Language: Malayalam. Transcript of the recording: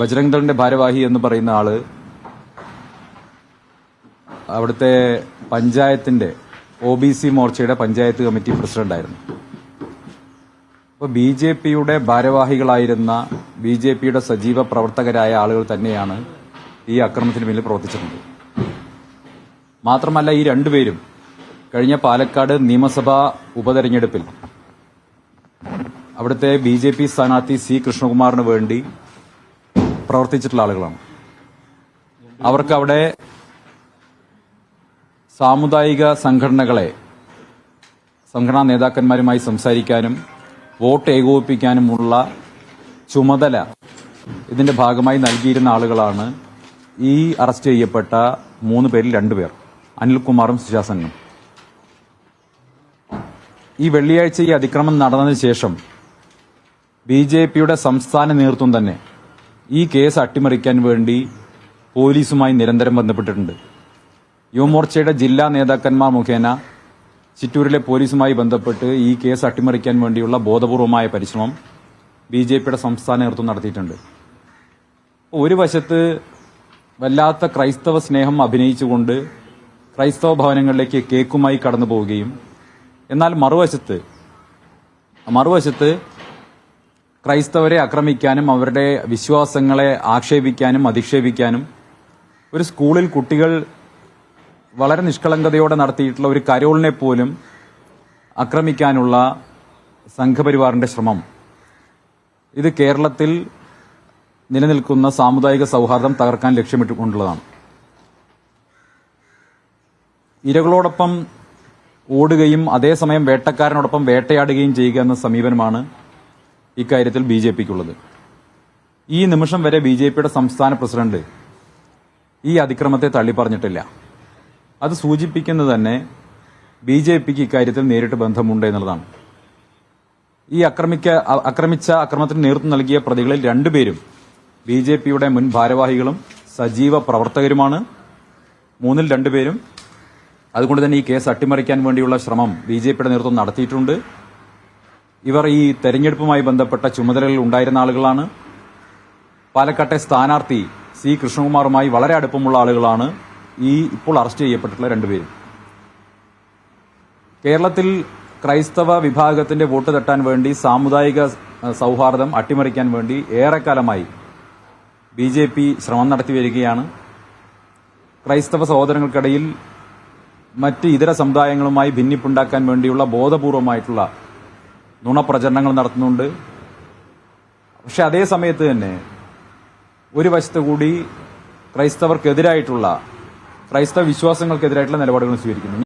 ബജ്രംഗ് ദളിന്റെ ഭാരവാഹി എന്ന് പറയുന്ന ആള് അവിടുത്തെ പഞ്ചായത്തിന്റെ OBC മോർച്ചയുടെ പഞ്ചായത്ത് കമ്മിറ്റി പ്രസിഡന്റായിരുന്നു. അപ്പോൾ BJPയുടെ ഭാരവാഹികളായിരുന്ന BJPയുടെ സജീവ പ്രവർത്തകരായ ആളുകൾ തന്നെയാണ് ഈ അക്രമത്തിന് പിന്നിൽ പ്രവർത്തിച്ചിട്ടുണ്ട്. മാത്രമല്ല, ഈ രണ്ടുപേരും കഴിഞ്ഞ പാലക്കാട് നിയമസഭാ ഉപതെരഞ്ഞെടുപ്പിൽ അവിടുത്തെ BJP സ്ഥാനാർത്ഥി C. കൃഷ്ണകുമാറിന് വേണ്ടി പ്രവർത്തിച്ചിട്ടുള്ള ആളുകളാണ്. അവർക്ക് അവിടെ സാമുദായിക സംഘടനാ നേതാക്കന്മാരുമായി സംസാരിക്കാനും വോട്ട് ഏകോപിപ്പിക്കാനുമുള്ള ചുമതല ഇതിന്റെ ഭാഗമായി നൽകിയിരുന്ന ആളുകളാണ് ഈ അറസ്റ്റ് ചെയ്യപ്പെട്ട 3 പേരിൽ 2 പേർ, അനിൽകുമാറും സുശാസനും. ഈ വെള്ളിയാഴ്ച ഈ അതിക്രമം നടന്നതിന് ശേഷം BJPയുടെ സംസ്ഥാന നേതൃത്വം തന്നെ ഈ കേസ് അട്ടിമറിക്കാൻ വേണ്ടി പോലീസുമായി നിരന്തരം ബന്ധപ്പെട്ടിട്ടുണ്ട്. യുവമോർച്ചയുടെ ജില്ലാ നേതാക്കന്മാർ മുഖേന ചിറ്റൂരിലെ പോലീസുമായി ബന്ധപ്പെട്ട് ഈ കേസ് അട്ടിമറിക്കാൻ വേണ്ടിയുള്ള ബോധപൂർവമായ പരിശ്രമം BJPയുടെ സംസ്ഥാന നേതൃത്വം നടത്തിയിട്ടുണ്ട്. ഒരു വശത്ത് വല്ലാത്ത ക്രൈസ്തവ സ്നേഹം അഭിനയിച്ചുകൊണ്ട് ക്രൈസ്തവ ഭവനങ്ങളിലേക്ക് കേക്കുമായി കടന്നു പോവുകയും, എന്നാൽ മറുവശത്ത് ക്രൈസ്തവരെ ആക്രമിക്കാനും അവരുടെ വിശ്വാസങ്ങളെ ആക്ഷേപിക്കാനും അധിക്ഷേപിക്കാനും ഒരു സ്കൂളിൽ കുട്ടികൾ വളരെ നിഷ്കളങ്കതയോടെ നടത്തിയിട്ടുള്ള ഒരു കരോളിനെ പോലും ആക്രമിക്കാനുള്ള സംഘപരിവാറിന്റെ ശ്രമം, ഇത് കേരളത്തിൽ നിലനിൽക്കുന്ന സാമുദായിക സൗഹാർദ്ദം തകർക്കാൻ ലക്ഷ്യമിട്ടുകൊണ്ടുള്ളതാണ്. ഇരകളോടൊപ്പം ഓടുകയും അതേസമയം വേട്ടക്കാരനോടൊപ്പം വേട്ടയാടുകയും ചെയ്യുക എന്ന സമീപനമാണ് ഇക്കാര്യത്തിൽ BJPക്കുള്ളത്. ഈ നിമിഷം വരെ BJPയുടെ സംസ്ഥാന പ്രസിഡന്റ് ഈ അതിക്രമത്തെ തള്ളിപ്പറഞ്ഞിട്ടില്ല. അത് സൂചിപ്പിക്കുന്നത് തന്നെ BJPക്ക് ഇക്കാര്യത്തിൽ നേരിട്ട് ബന്ധമുണ്ട് എന്നുള്ളതാണ്. ഈ ആക്രമിച്ച അക്രമത്തിന് നേതൃത്വം നൽകിയ പ്രതികളിൽ 2 പേരും BJPയുടെ മുൻ ഭാരവാഹികളും സജീവ പ്രവർത്തകരുമാണ്. 3-ൽ 2 പേരും. അതുകൊണ്ട് തന്നെ ഈ കേസ് അട്ടിമറിക്കാൻ വേണ്ടിയുള്ള ശ്രമം BJPയുടെ നേതൃത്വം നടത്തിയിട്ടുണ്ട്. ഇവർ ഈ തെരഞ്ഞെടുപ്പുമായി ബന്ധപ്പെട്ട ചുമതലകളിൽ ഉണ്ടായിരുന്ന ആളുകളാണ്. പാലക്കാട്ടെ സ്ഥാനാർത്ഥി C. കൃഷ്ണകുമാറുമായി വളരെ അടുപ്പമുള്ള ആളുകളാണ് ഈ ഇപ്പോൾ അറസ്റ്റ് ചെയ്യപ്പെട്ടിട്ടുള്ള 2 പേരും. കേരളത്തിൽ ക്രൈസ്തവ വിഭാഗത്തിന്റെ വോട്ട് തട്ടാൻ വേണ്ടി, സാമുദായിക സൗഹാർദ്ദം അട്ടിമറിക്കാൻ വേണ്ടി ഏറെക്കാലമായി BJP ശ്രമം നടത്തി വരികയാണ്. ക്രൈസ്തവ സഹോദരങ്ങൾക്കിടയിൽ മറ്റ് ഇതര സമുദായങ്ങളുമായി ഭിന്നിപ്പുണ്ടാക്കാൻ വേണ്ടിയുള്ള ബോധപൂർവമായിട്ടുള്ള നുണപ്രചരണങ്ങൾ നടത്തുന്നുണ്ട്. പക്ഷെ അതേ സമയത്ത് തന്നെ ഒരു വശത്ത് കൂടി ക്രൈസ്തവ വിശ്വാസങ്ങൾക്കെതിരായിട്ടുള്ള നിലപാടുകൾ സ്വീകരിക്കുന്നു.